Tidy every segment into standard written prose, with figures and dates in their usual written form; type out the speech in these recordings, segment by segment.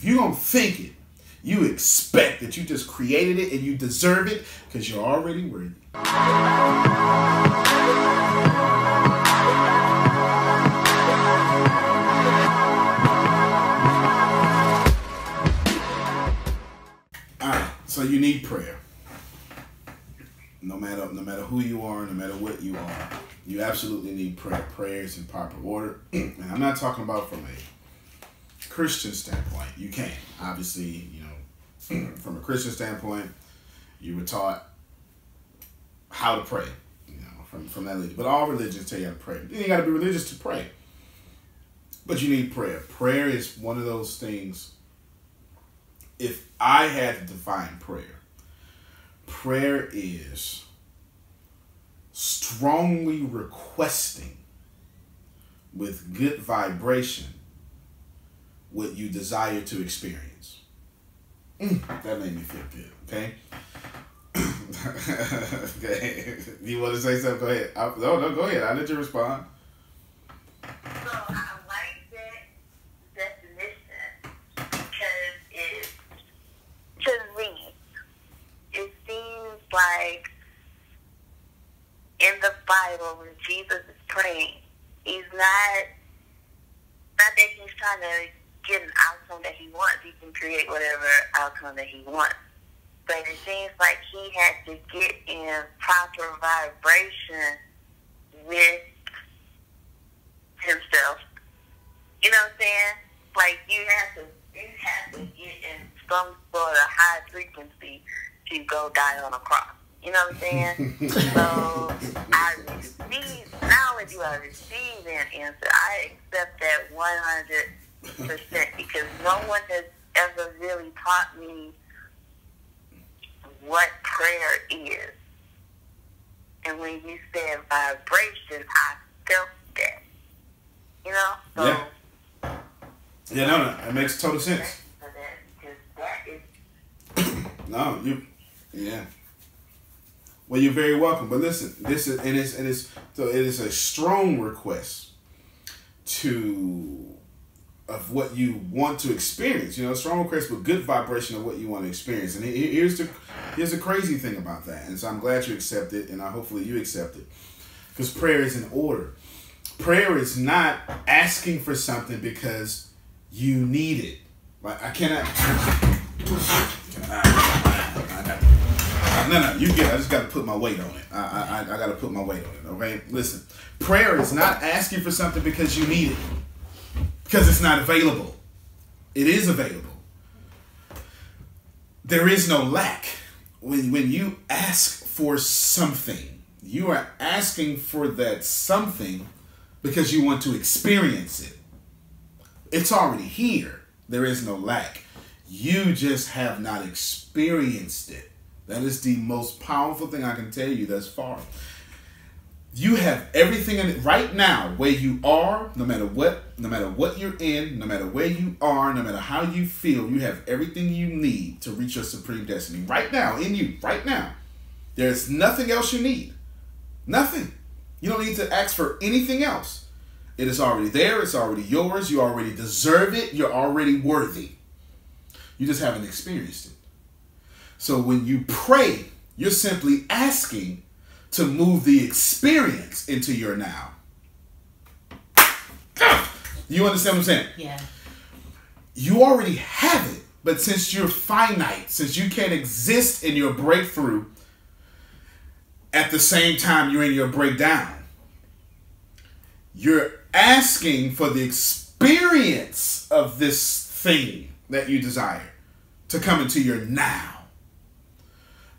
If you don't think it, you expect that you just created it and you deserve it because you're already worthy. So you need prayer. No matter who you are, no matter what you are, you absolutely need prayer. Prayer is in proper order. And I'm not talking about from a Christian standpoint. You can. Obviously, from a Christian standpoint, you were taught how to pray, from that religion. But all religions tell you how to pray. You got to be religious to pray. But you need prayer. Prayer is one of those things. If I had to define prayer, prayer is strongly requesting with good vibration what you desire to experience. That made me feel good, okay? Okay. You want to say something? Go ahead. No, go ahead. I'll let you respond. Like in the Bible, when Jesus is praying, he's not that he's trying to get an outcome that he wants. He can create whatever outcome that he wants. But it seems like he had to get in proper vibration with himself. You know what I'm saying? Like you have to get in some sort of high frequency to go die on a cross. You know what I'm saying? So I receive, not only do I receive that answer, I accept that 100% because no one has ever really taught me what prayer is. And when you said vibration, I felt that. You know? So, yeah, no, it makes total sense. Yeah. Well, you're very welcome. But listen, it is a strong request of what you want to experience. A strong request with good vibration of what you want to experience. And here's the crazy thing about that. And so I'm glad you accept it, and hopefully you accept it, because prayer is in order. Prayer is not asking for something because you need it. Like I cannot. No, you get it. I just got to put my weight on it. I got to put my weight on it, okay? Listen, prayer is not asking for something because you need it, because it's not available. It is available. There is no lack. When you ask for something, you are asking for that something because you want to experience it. It's already here. There is no lack. You just have not experienced it. That is the most powerful thing I can tell you thus far. You have everything in it right now, where you are, no matter what you're in, no matter where you are, no matter how you feel, you have everything you need to reach your supreme destiny. Right now, in you, right now. There's nothing else you need. Nothing. You don't need to ask for anything else. It is already there. It's already yours. You already deserve it. You're already worthy. You just haven't experienced it. So when you pray, you're simply asking to move the experience into your now. You understand what I'm saying? Yeah. You already have it, but since you're finite, since you can't exist in your breakthrough at the same time you're in your breakdown, you're asking for the experience of this thing that you desire to come into your now.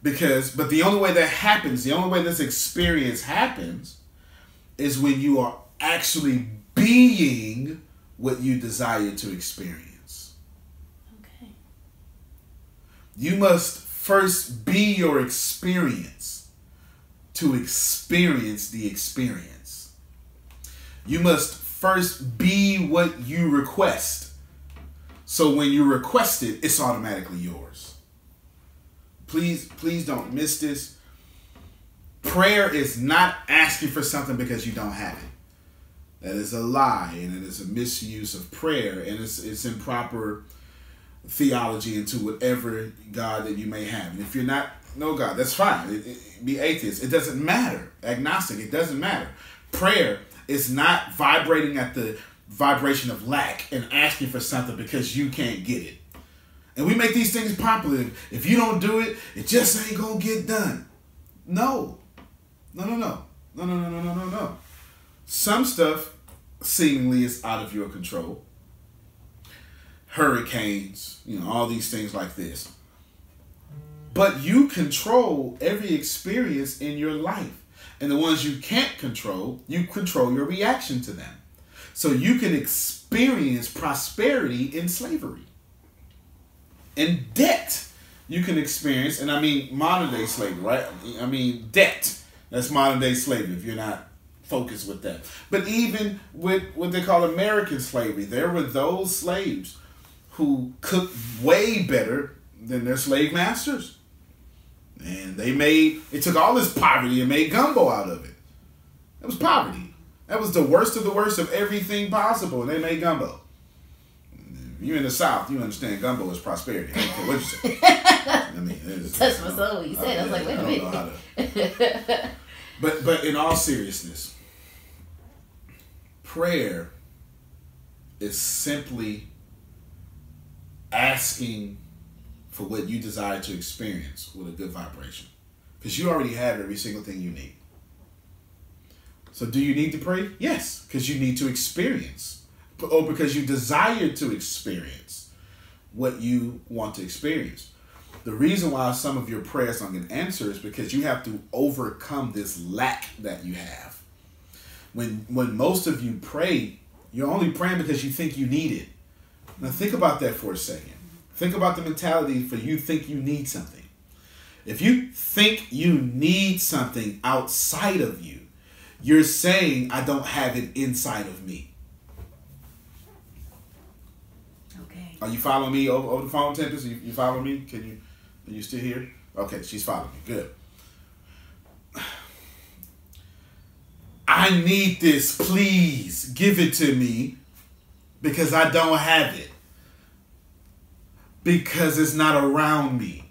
But the only way that happens, the only way this experience happens, is when you are actually being what you desire to experience. Okay. You must first be your experience to experience the experience. You must first be what you request. So when you request it, it's automatically yours. Please don't miss this. Prayer is not asking for something because you don't have it. That is a lie, and it is a misuse of prayer, and it's improper theology into whatever God that you may have. And if you're not no God, that's fine. Be atheist. It doesn't matter. Agnostic. It doesn't matter. Prayer is not vibrating at the vibration of lack and asking for something because you can't get it. And we make these things popular. If you don't do it, it just ain't gonna get done. No. No. Some stuff seemingly is out of your control. Hurricanes, all these things like this. But you control every experience in your life. And the ones you can't control, you control your reaction to them. So you can experience prosperity in slavery. In debt, you can experience, and I mean modern day slavery, right? I mean debt. That's modern day slavery if you're not focused with that. But even with what they call American slavery, there were those slaves who cooked way better than their slave masters. And it took all this poverty and made gumbo out of it. That was poverty. That was the worst of everything possible, and they made gumbo. If you're in the South, you understand gumbo is prosperity. I don't care what you say. I mean, touch my soul. You said, I was like, wait a minute. But in all seriousness, prayer is simply asking for what you desire to experience with a good vibration. Because you already have every single thing you need. So do you need to pray? Yes, because you need to experience. Or because you desire to experience what you want to experience. The reason why some of your prayers don't get answered is because you have to overcome this lack that you have. When most of you pray, you're only praying because you think you need it. Now think about that for a second. Think about the mentality for you think you need something. If you think you need something outside of you, you're saying, I don't have it inside of me. Okay. Are you following me over the phone, Tempest? You following me? Are you still here? Okay, she's following me. Good. I need this. Please give it to me because I don't have it. Because it's not around me.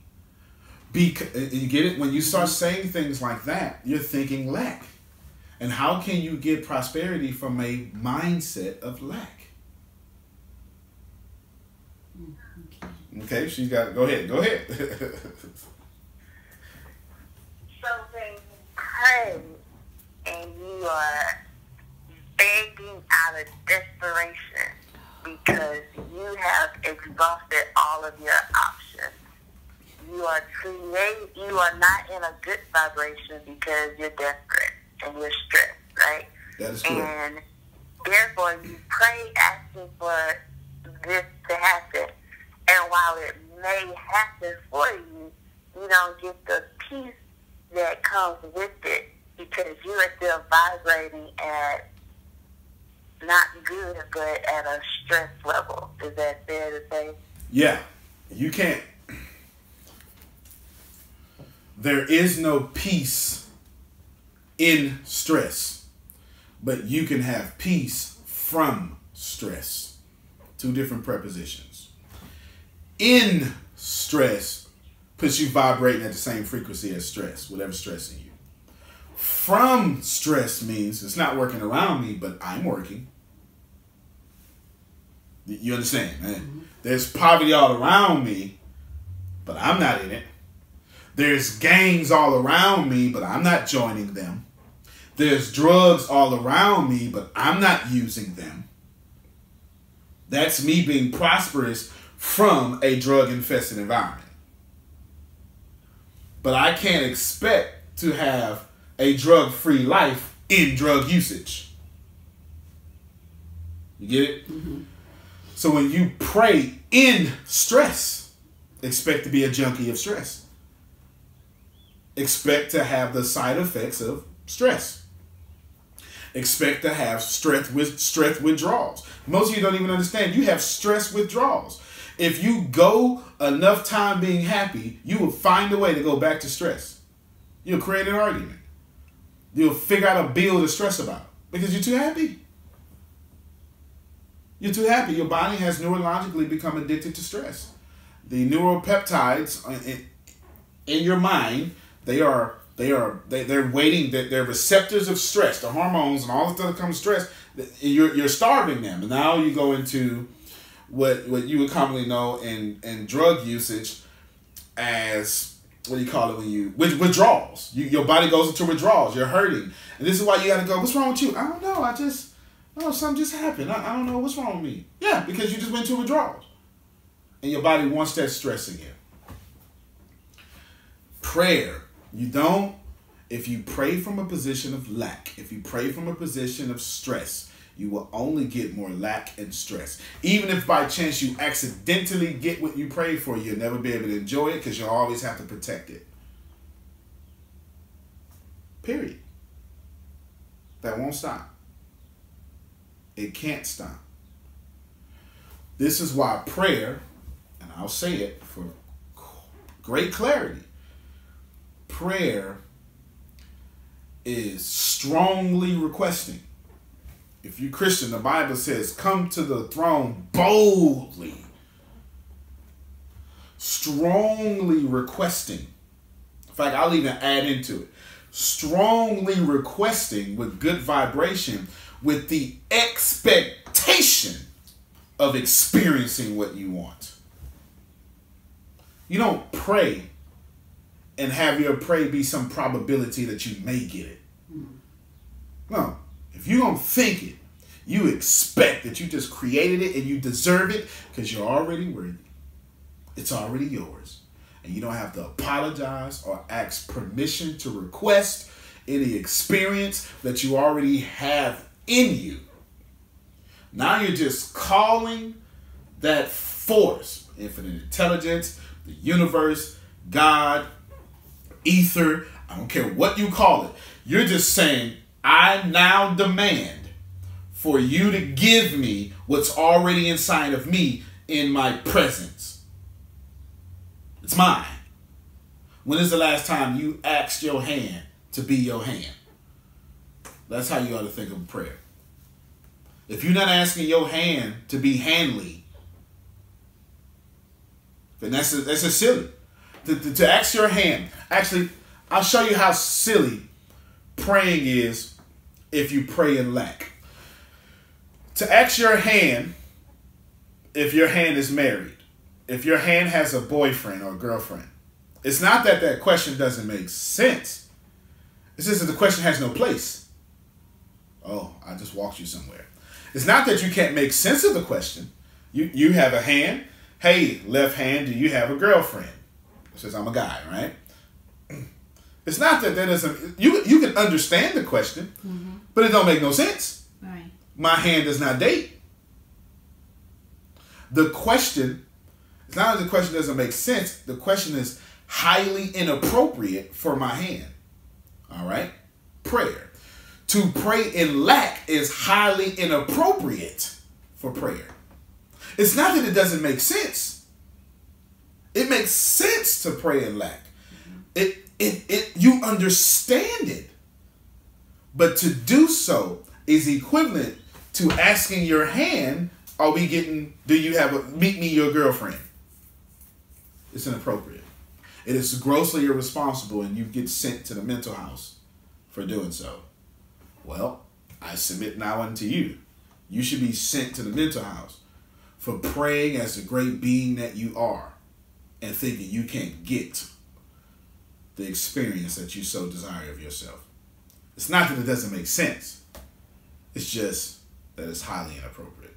You get it? When you start saying things like that, you're thinking lack. And how can you get prosperity from a mindset of lack? Okay, she's got it. Go ahead. So when you pray and you are begging out of desperation because you have exhausted all of your options, you are not in a good vibration because you're desperate and you're stressed, right? That is correct. And therefore you pray asking for this to happen. And while it may happen for you, you don't get the peace that comes with it because you are still vibrating at not good, but at a stress level. Is that fair to say? Yeah. You can't. There is no peace in stress, but you can have peace from stress. Two different prepositions. In stress puts you vibrating at the same frequency as stress, whatever's stressing you. From stress means it's not working around me, but I'm working. You understand, man? Mm-hmm. There's poverty all around me, but I'm not in it. There's gangs all around me, but I'm not joining them. There's drugs all around me, but I'm not using them. That's me being prosperous from a drug-infested environment. But I can't expect to have a drug-free life in drug usage. You get it? Mm-hmm. So when you pray in stress, expect to be a junkie of stress. Expect to have the side effects of stress. Expect to have stress withdrawals. Most of you don't even understand. You have stress withdrawals. If you go enough time being happy, you will find a way to go back to stress. You'll create an argument. You'll figure out a bill to stress about because you're too happy. You're too happy. Your body has neurologically become addicted to stress. the neuropeptides in your mind, they're waiting, that they're receptors of stress, the hormones and all the stuff that comes with stress. You're starving them, and now you go into what you would commonly know in drug usage as, what do you call it, when you withdrawals. Your body goes into withdrawals. You're hurting, and this is why you got to go. What's wrong with you? I don't know. Something just happened. I don't know what's wrong with me. Yeah, because you just went to withdrawals, and your body wants that stress again. Prayer. If you pray from a position of lack, if you pray from a position of stress, you will only get more lack and stress. Even if by chance you accidentally get what you prayed for, you'll never be able to enjoy it because you'll always have to protect it. Period. That won't stop. It can't stop. This is why prayer, and I'll say it for great clarity, prayer is strongly requesting. If you're Christian, the Bible says, come to the throne boldly. Strongly requesting. In fact, I'll even add into it. Strongly requesting with good vibration, with the expectation of experiencing what you want. You don't pray and have your pray be some probability that you may get it. No. If you don't think it, you expect that you just created it and you deserve it because you're already worthy. It's already yours. And you don't have to apologize or ask permission to request any experience that you already have in you. Now you're just calling that force, infinite intelligence, the universe, God, ether, I don't care what you call it. You're just saying, I now demand for you to give me what's already inside of me in my presence. It's mine. When is the last time you asked your hand to be your hand? That's how you ought to think of prayer. If you're not asking your hand to be handly, then that's just silly. To ask your hand. Actually, I'll show you how silly praying is if you pray in lack. To ask your hand, if your hand is married, if your hand has a boyfriend or girlfriend, it's not that that question doesn't make sense. It's just that the question has no place. Oh, I just walked you somewhere. It's not that you can't make sense of the question. You have a hand. Hey, left hand, do you have a girlfriend? It says I'm a guy, right? It's not that doesn't, you can understand the question, but it don't make no sense. Right. My hand does not date. The question, it's not that the question doesn't make sense, the question is highly inappropriate for my hand. All right? Prayer. To pray in lack is highly inappropriate for prayer. It's not that it doesn't make sense. It makes sense to pray in lack. You understand it. But to do so is equivalent to asking your hand, do you have meet me your girlfriend? It's inappropriate. It is grossly irresponsible, and you get sent to the mental house for doing so. Well, I submit now unto you. You should be sent to the mental house for praying as the great being that you are and thinking you can't get the experience that you so desire of yourself. It's not that it doesn't make sense. It's just that it's highly inappropriate.